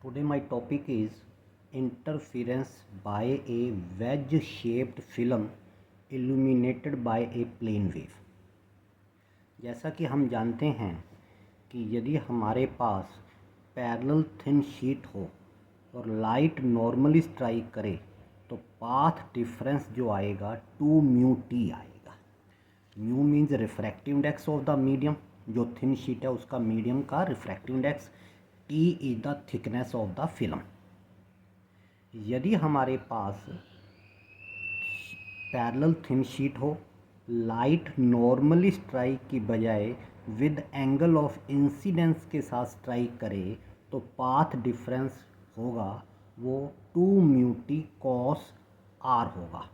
Today my topic is interference by a wedge shaped film illuminated by a plane wave। जैसा कि हम जानते हैं कि यदि हमारे पास पैरेलल थिन शीट हो और लाइट नॉर्मली स्ट्राइक करे तो पाथ डिफरेंस जो आएगा 2μt आएगा। Mu means refractive index of the medium, जो थिन शीट है उसका मीडियम का refractive index, T is the thickness of the film. यदि हमारे पास पैरेलल थिन शीट हो, लाइट नॉर्मली स्ट्राइक की बजाय विद एंगल ऑफ इंसिडेंस के साथ स्ट्राइक करे तो पाथ डिफरेंस होगा वो 2μt cos r होगा।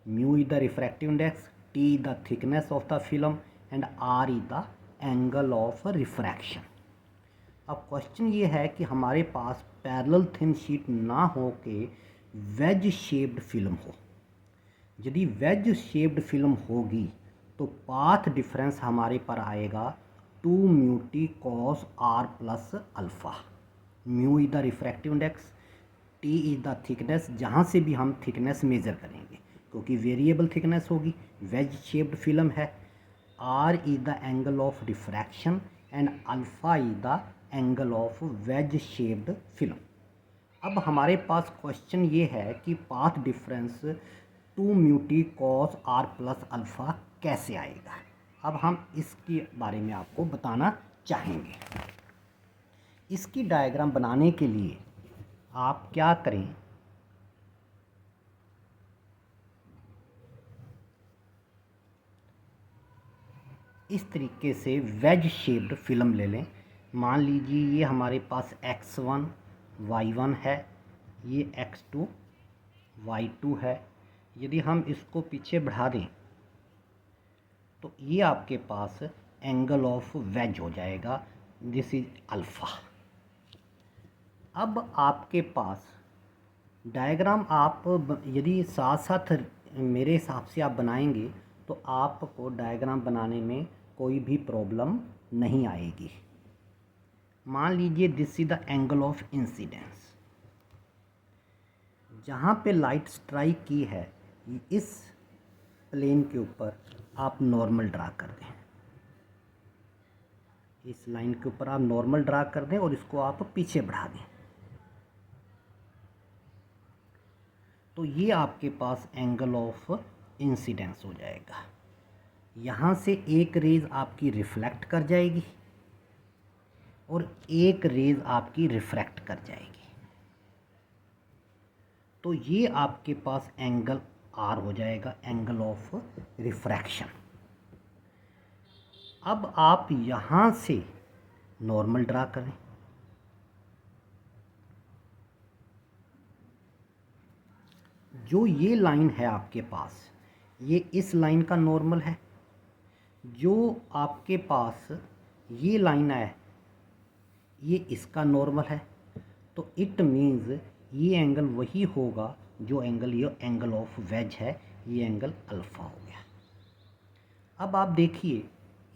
Mu is the refractive index, T is the thickness of the film and R is the angle of refraction. अब क्वेश्चन ये है कि हमारे पास पैरेलल थिन शीट ना हो के वेज शेप्ड फिल्म हो। यदि वेज शेप्ड फिल्म होगी तो पाथ डिफरेंस हमारे पर आएगा 2μt cos r plus alpha. Mu is the refractive index, T is the thickness, जहाँ से भी हम थिकनेस मेज़र करेंगे क्योंकि वेरिएबल थिकनेस होगी, वेज शेप्ड फिल्म है। R is the angle of refraction and alpha is the angle of wedge shaped film. अब हमारे पास क्वेश्चन ये है कि path difference 2μt cos r plus alpha कैसे आएगा। अब हम इसके बारे में आपको बताना चाहेंगे। इसकी डायग्राम बनाने के लिए आप क्या करें, इस तरीके से वेज शेप्ड फिल्म ले लें। मान लीजिए ये हमारे पास x1 y1 है, ये x2 y2 है। यदि हम इसको पीछे बढ़ा दें तो ये आपके पास एंगल ऑफ वेज हो जाएगा, दिस इज अल्फ़ा। अब आपके पास डायग्राम आप यदि साथ साथ मेरे हिसाब से आप बनाएंगे तो आपको डायग्राम बनाने में कोई भी प्रॉब्लम नहीं आएगी। मान लीजिए this is the angle of incidence, जहाँ पे लाइट स्ट्राइक की है इस प्लेन के ऊपर आप नॉर्मल ड्रा कर दें। इस लाइन के ऊपर आप नॉर्मल ड्रा कर दें और इसको आप पीछे बढ़ा दें तो ये आपके पास एंगल ऑफ इंसिडेंस हो जाएगा। यहाँ से एक रेज आपकी रिफ्लेक्ट कर जाएगी और एक रेज आपकी रिफ्रैक्ट कर जाएगी, तो ये आपके पास एंगल R हो जाएगा, एंगल ऑफ रिफ्रैक्शन। अब आप यहाँ से नॉर्मल ड्रा करें। जो ये लाइन है आपके पास, ये इस लाइन का नॉर्मल है। जो आपके पास ये लाइन है ये इसका नॉर्मल है, तो इट मीन्स ये एंगल वही होगा जो एंगल, ये एंगल ऑफ वेज है, ये एंगल अल्फ़ा हो गया। अब आप देखिए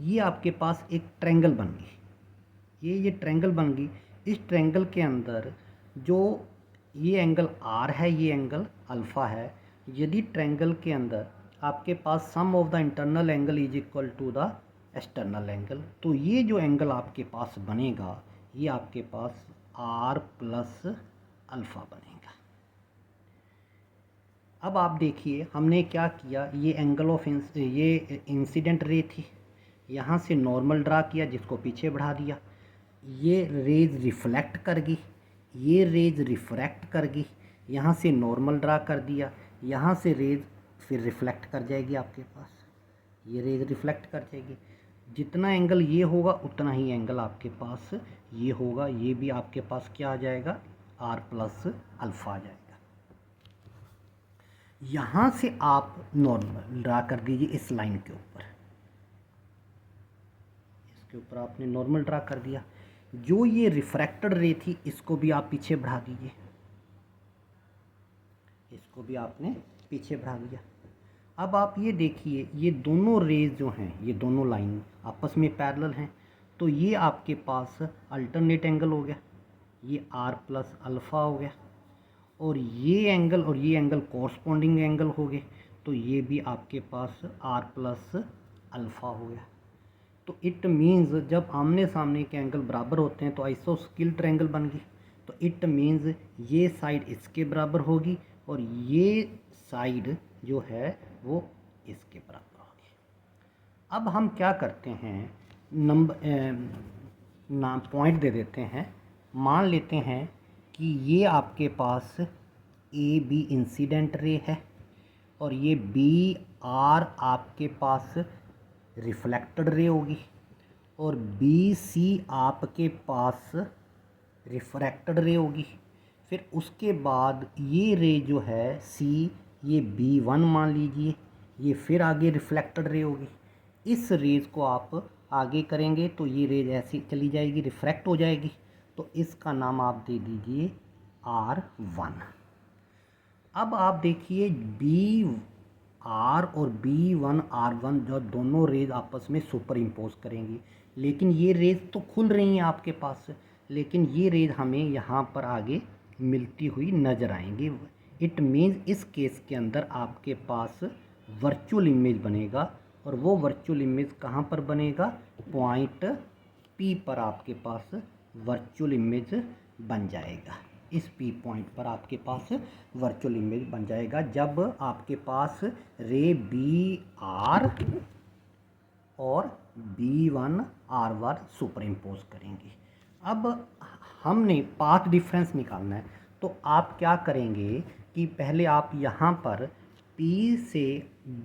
ये आपके पास एक ट्रायंगल बन गई, ये ट्रायंगल बन गई। इस ट्रायंगल के अंदर जो ये एंगल R है, ये एंगल अल्फ़ा है। यदि ट्रायंगल के अंदर आपके पास sum of the internal angle is equal to the external angle, तो ये जो एंगल आपके पास बनेगा ये आपके पास R प्लस अल्फ़ा बनेगा। अब आप देखिए हमने क्या किया, ये एंगल ऑफ ये इंसिडेंट रे थी, यहाँ से नॉर्मल ड्रा किया जिसको पीछे बढ़ा दिया। ये रेज रिफ्लेक्ट कर गई, ये रेज रिफ्रैक्ट कर गई, यहाँ से नॉर्मल ड्रा कर दिया, यहाँ से रेज फिर रिफ्लेक्ट कर जाएगी आपके पास, ये रेज रिफ्लेक्ट कर जाएगी। जितना एंगल ये होगा उतना ही एंगल आपके पास ये होगा, ये भी आपके पास क्या आ जाएगा, R प्लस अल्फ़ा आ जाएगा। यहाँ से आप नॉर्मल ड्रा कर दीजिए इस लाइन के ऊपर, इसके ऊपर आपने नॉर्मल ड्रा कर दिया। जो ये रिफ्रैक्टेड रे थी इसको भी आप पीछे बढ़ा दीजिए, इसको भी आपने पीछे बढ़ा दिया। अब आप ये देखिए ये दोनों रेज जो हैं, ये दोनों लाइन आपस में पैरेलल हैं, तो ये आपके पास अल्टरनेट एंगल हो गया। ये आर प्लस अल्फ़ा हो गया, और ये एंगल कॉरस्पॉन्डिंग एंगल हो गए, तो ये भी आपके पास आर प्लस अल्फ़ा हो गया। तो इट मीन्स जब आमने सामने के एंगल बराबर होते हैं तो आइसोस्केल ट्रायंगल बन गई। तो इट मीन्स ये साइड इसके बराबर होगी और ये साइड जो है वो इसके बराबर होगी। अब हम क्या करते हैं, नाम पॉइंट दे देते हैं। मान लेते हैं कि ये आपके पास ए बी इंसिडेंट रे है और ये बी आर आपके पास रिफ्लेक्टेड रे होगी, और बी सी आपके पास रिफ्रैक्टेड रे होगी। फिर उसके बाद ये रे जो है सी, ये B1 मान लीजिए, ये फिर आगे रिफ्लेक्टेड रे होगी। इस रेज को आप आगे करेंगे तो ये रेज ऐसी चली जाएगी, रिफ्रैक्ट हो जाएगी, तो इसका नाम आप दे दीजिए R1। अब आप देखिए बी आर और B1R1 जो दोनों रेज आपस में सुपर इम्पोज करेंगी, लेकिन ये रेज तो खुल रही हैं आपके पास, लेकिन ये रेज हमें यहाँ पर आगे मिलती हुई नज़र आएंगी। इट मीन्स इस केस के अंदर आपके पास वर्चुअल इमेज बनेगा, और वो वर्चुअल इमेज कहाँ पर बनेगा, पॉइंट P पर आपके पास वर्चुअल इमेज बन जाएगा। इस P पॉइंट पर आपके पास वर्चुअल इमेज बन जाएगा जब आपके पास रे BR और B1R1 सुपर इम्पोज करेंगे। अब हमने पाथ डिफरेंस निकालना है, तो आप क्या करेंगे कि पहले आप यहाँ पर P से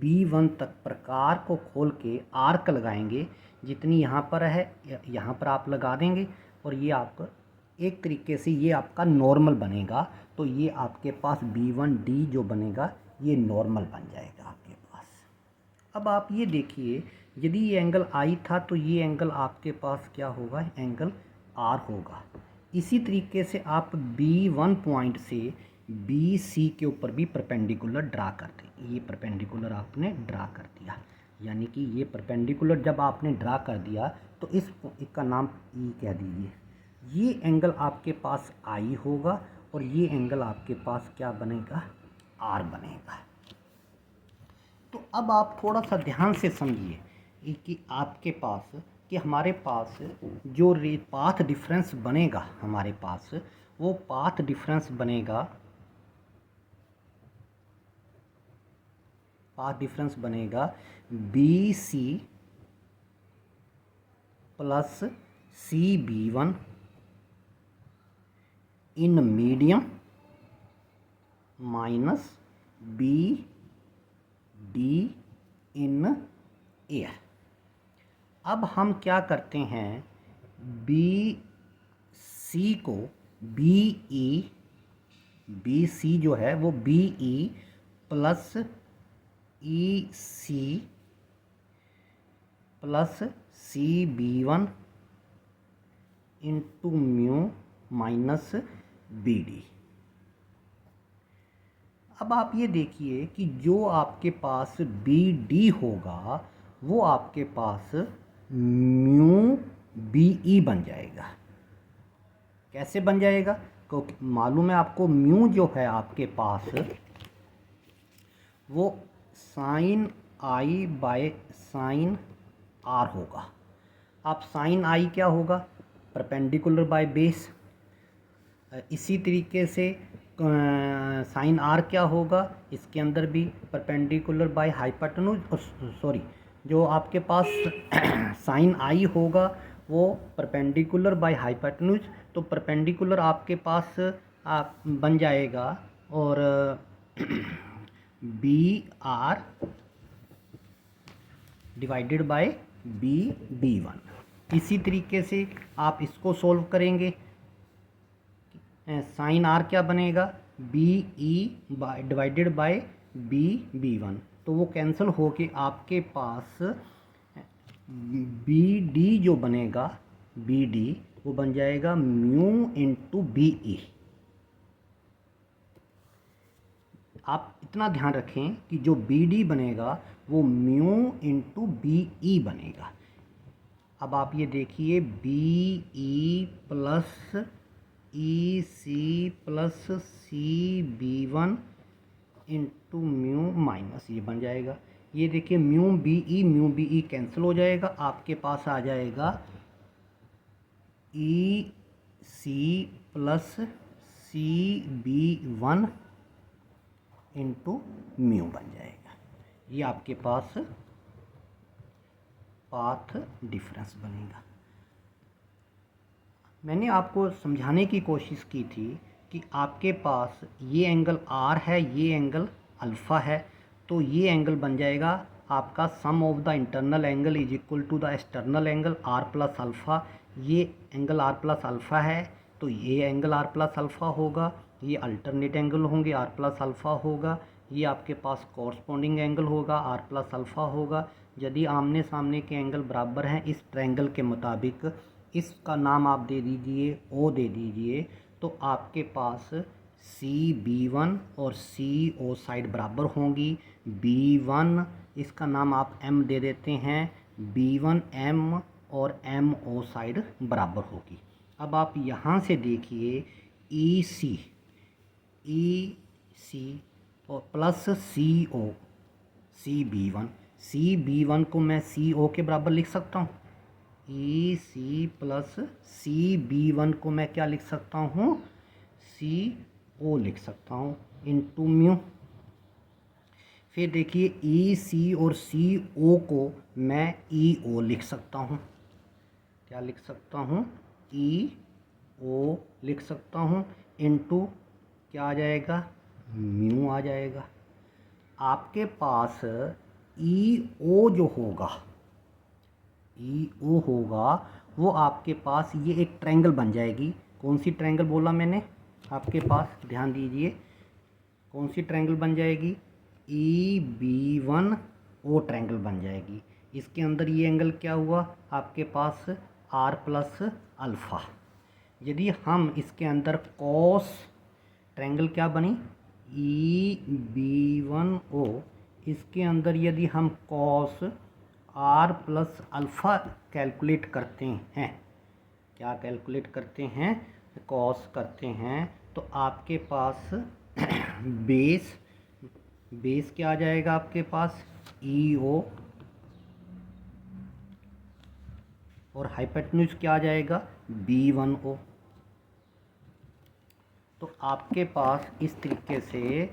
B1 तक प्रकार को खोल के आर्क लगाएंगे, जितनी यहाँ पर है यहाँ पर आप लगा देंगे, और ये आपका एक तरीके से ये आपका नॉर्मल बनेगा। तो ये आपके पास B1D जो बनेगा ये नॉर्मल बन जाएगा आपके पास। अब आप ये देखिए, यदि ये एंगल I था तो ये एंगल आपके पास क्या होगा, एंगल R होगा। इसी तरीके से आप B1 पॉइंट से BC के ऊपर भी परपेंडिकुलर ड्रा कर दें। ये परपेंडिकुलर आपने ड्रा कर दिया, यानी कि ये परपेंडिकुलर जब आपने ड्रा कर दिया तो इसका नाम E कह दीजिए। ये एंगल आपके पास I होगा और ये एंगल आपके पास क्या बनेगा, R बनेगा। तो अब आप थोड़ा सा ध्यान से समझिए कि आपके पास कि हमारे पास जो पाथ डिफरेंस बनेगा, हमारे पास वो पाथ डिफरेंस बनेगा BC plus CB1 in medium minus BD in air. अब हम क्या करते हैं, BC को BC जो है वो BE plus EC plus CB1 into mu minus BD। अब आप ये देखिए कि जो आपके पास BD होगा वो आपके पास म्यू BE बन जाएगा। कैसे बन जाएगा, क्योंकि मालूम है आपको म्यू जो है आपके पास वो sine I by sine R होगा। आप साइन I क्या होगा, परपेंडिकुलर बाय बेस। इसी तरीके से साइन R क्या होगा, इसके अंदर भी परपेंडिकुलर बाय हाइपोटेन्यूज, सॉरी जो आपके पास साइन I होगा वो परपेंडिकुलर बाय हाइपोटेन्यूज, तो परपेंडिकुलर आपके पास बन जाएगा और BR डिवाइडेड बाय B1। इसी तरीके से आप इसको सोल्व करेंगे, साइन R क्या बनेगा, BE डिवाइडेड बाय B1, तो वो कैंसिल हो के आपके पास BD जो बनेगा, BD वो बन जाएगा म्यू इंटू BE। आप इतना ध्यान रखें कि जो BD बनेगा वो म्यू इंटू BE बनेगा। अब आप ये देखिए BE plus E C plus C B one into mu minus ये बन जाएगा। ये देखिए म्यू बी ई कैंसिल हो जाएगा, आपके पास आ जाएगा E C plus C B one into mu बन जाएगा। ये आपके पास पाथ डिफरेंस बनेगा। मैंने आपको समझाने की कोशिश की थी कि आपके पास ये एंगल आर है, ये एंगल अल्फ़ा है, तो ये एंगल बन जाएगा आपका sum of the internal angle is equal to the external angle R plus alpha. ये एंगल आर प्लस अल्फ़ा है तो ये एंगल आर प्लस अल्फ़ा होगा, ये अल्टरनेट एंगल होंगे आर प्लस अल्फ़ा होगा, ये आपके पास कॉरस्पॉन्डिंग एंगल होगा आर प्लस अल्फ़ा होगा। यदि आमने सामने के एंगल बराबर हैं इस ट्रायंगल के मुताबिक, इसका नाम आप दे दीजिए ओ दे दीजिए, तो आपके पास सी बी वन और सी ओ साइड बराबर होंगी। बी वन इसका नाम आप एम दे देते हैं, बी वन एम और एम ओ साइड बराबर होगी। अब आप यहाँ से देखिए ई सी और प्लस सी बी वन को मैं सी ओ के बराबर लिख सकता हूँ। E C plus C B one को मैं क्या लिख सकता हूँ, सी ओ लिख सकता हूँ इंटू म्यू। फिर देखिए ई सी और सी ओ को मैं ई ओ लिख सकता हूँ, क्या लिख सकता हूँ, ई ओ लिख सकता हूँ इंटू क्या आ जाएगा, म्यू आ जाएगा। आपके पास ई ओ जो होगा, ई ओ होगा वो आपके पास ये एक ट्रायंगल बन जाएगी। कौन सी ट्रायंगल बोला मैंने, आपके पास ध्यान दीजिए कौन सी ट्रायंगल बन जाएगी, ई बी वन ओ ट्रायंगल बन जाएगी। इसके अंदर ये एंगल क्या हुआ आपके पास आर प्लस अल्फ़ा। यदि हम इसके अंदर कॉस ट्रायंगल क्या बनी ई बी वन ओ, इसके अंदर यदि हम cos R plus alpha calculate करते हैं, क्या कैलकुलेट करते हैं, कॉस करते हैं, तो आपके पास बेस क्या आ जाएगा आपके पास ई ओ और हाइपोटेन्यूज क्या आ जाएगा बी वन ओ। तो आपके पास इस तरीके से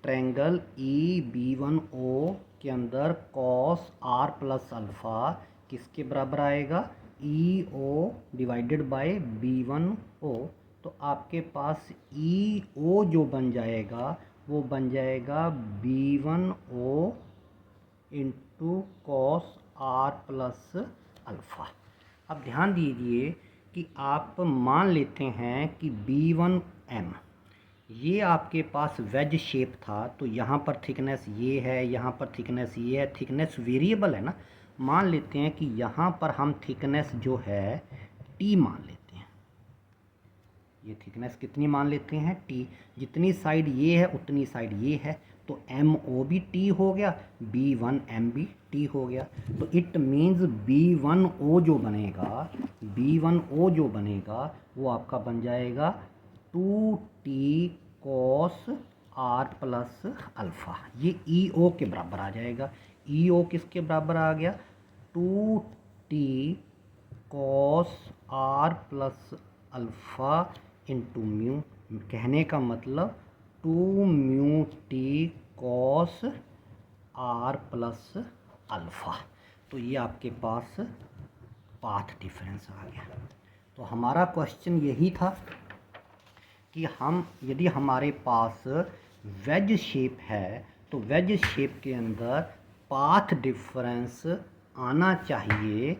ट्रायंगल ई बी वन ओ के अंदर कॉस आर प्लस अल्फ़ा किसके बराबर आएगा, ई O divided by B one ओ। तो आपके पास ई ओ जो बन जाएगा वो बन जाएगा B one O into cos R plus alpha. अब ध्यान दीजिए कि आप मान लेते हैं कि बी वन एम ये आपके पास वेज शेप था, तो यहाँ पर थिकनेस ये है, यहाँ पर थिकनेस ये है, थिकनेस वेरिएबल है ना। मान लेते हैं कि यहाँ पर हम थिकनेस जो है टी मान लेते हैं, ये थिकनेस कितनी मान लेते हैं टी, जितनी साइड ये है उतनी साइड ये है, तो एम ओ भी टी हो गया, बी वन एम भी टी हो गया। तो इट मीन्स बी वन ओ जो बनेगा, बी वन ओ जो बनेगा वो आपका बन जाएगा two T cos R plus alpha. ये ई ओ के बराबर आ जाएगा। ई ओ किसके बराबर आ गया, two T cos R plus alpha into mu. कहने का मतलब two mu T cos R plus alpha. तो ये आपके पास पाथ डिफरेंस आ गया। तो हमारा क्वेश्चन यही था कि हम यदि हमारे पास वेज शेप है तो वेज शेप के अंदर पाथ डिफरेंस आना चाहिए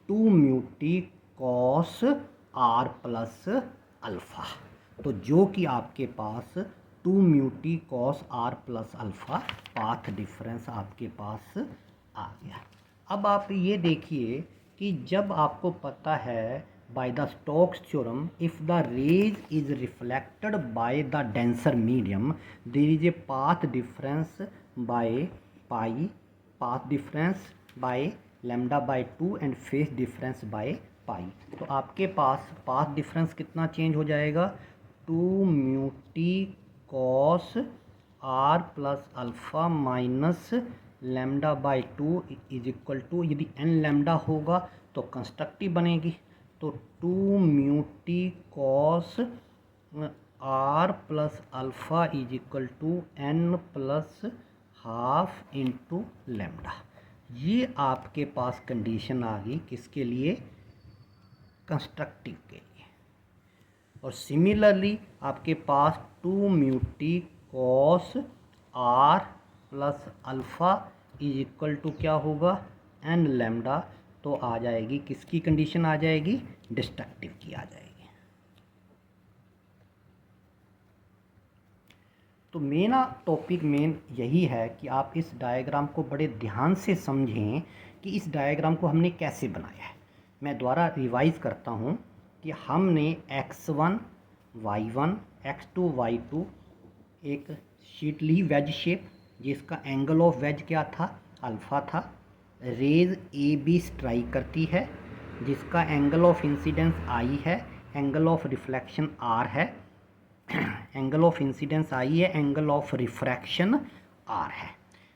two mu T cos R plus alpha. तो जो कि आपके पास two mu T cos R plus alpha path difference आपके पास आ गया। अब आप ये देखिए कि जब आपको पता है by the Stokes theorem, if the rays is reflected by the denser medium, there is a path difference by pi, path difference by lambda by 2 and phase difference by pi. तो आपके पास पाथ डिफरेंस कितना change हो जाएगा, 2 mu T cos R plus alpha minus lambda by 2 is equal to, यदि N lambda होगा तो constructive बनेगी, तो 2 mu T cos R plus alpha is equal to N plus half into lambda. ये आपके पास कंडीशन आ गई किसके लिए, कंस्ट्रक्टिव के लिए। और सिमिलरली आपके पास 2 mu T cos R plus alpha is equal to क्या होगा, एन लैम्डा, तो आ जाएगी किसकी कंडीशन आ जाएगी, डिस्ट्रक्टिव की आ जाएगी। तो मेरा टॉपिक मेन यही है कि आप इस डायग्राम को बड़े ध्यान से समझें कि इस डायग्राम को हमने कैसे बनाया है। मैं दोबारा रिवाइज करता हूँ कि हमने x1 y1 x2 y2 एक शीट ली वेज शेप, जिसका एंगल ऑफ वेज क्या था, अल्फ़ा था। रेज ए बी स्ट्राइक करती है, जिसका एंगल ऑफ इंसिडेंस आई है, एंगल ऑफ रिफ्लेक्शन आर है, एंगल ऑफ इंसिडेंस आई है, एंगल ऑफ रिफ्रैक्शन आर है।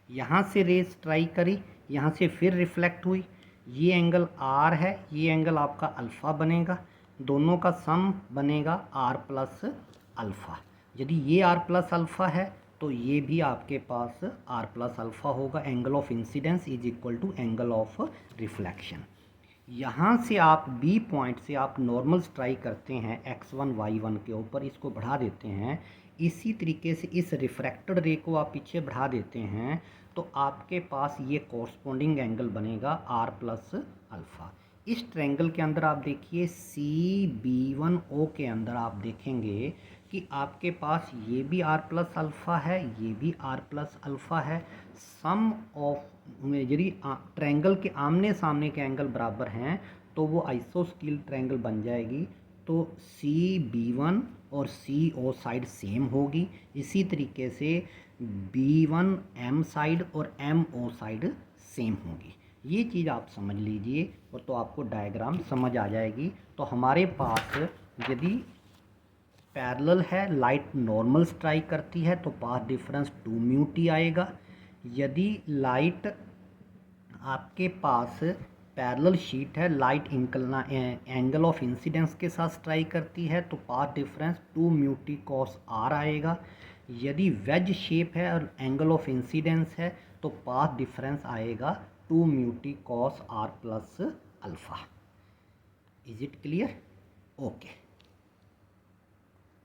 यहाँ से रेज स्ट्राइक करी, यहाँ से फिर रिफ्लेक्ट हुई, ये एंगल आर है, ये एंगल आपका अल्फ़ा बनेगा, दोनों का सम बनेगा आर प्लस अल्फ़ा। यदि ये आर प्लस अल्फ़ा है तो ये भी आपके पास आर प्लस अल्फ़ा होगा। Angle of incidence is equal to angle of reflection. यहाँ से आप बी पॉइंट से आप नॉर्मल स्ट्राइक करते हैं x1 y1 के ऊपर, इसको बढ़ा देते हैं। इसी तरीके से इस रिफ्रैक्टेड रे को आप पीछे बढ़ा देते हैं, तो आपके पास ये कॉरस्पॉन्डिंग एंगल बनेगा आर प्लस अल्फ़ा। इस ट्रायंगल के अंदर आप देखिए CB1O के अंदर आप देखेंगे कि आपके पास ये भी आर प्लस अल्फ़ा है, ये भी आर प्लस अल्फ़ा है। सम ऑफ यदि ट्रायंगल के आमने सामने के एंगल बराबर हैं तो वो आइसोस्केल ट्रायंगल बन जाएगी। तो CB1 और CO साइड सेम होगी, इसी तरीके से B1 M साइड और MO साइड सेम होगी। ये चीज़ आप समझ लीजिए और तो आपको डायग्राम समझ आ जाएगी। तो हमारे पास यदि पैरेलल है, लाइट नॉर्मल स्ट्राइक करती है तो पाथ डिफरेंस 2 म्यू टी आएगा। यदि लाइट आपके पास पैरेलल शीट है, लाइट एंगल ऑफ इंसिडेंस के साथ स्ट्राइक करती है तो path difference 2 mu T cos R आएगा। यदि वेज शेप है और एंगल ऑफ इंसिडेंस है तो पाथ डिफरेंस आएगा 2 mu T cos R plus alpha. Is it clear? Okay.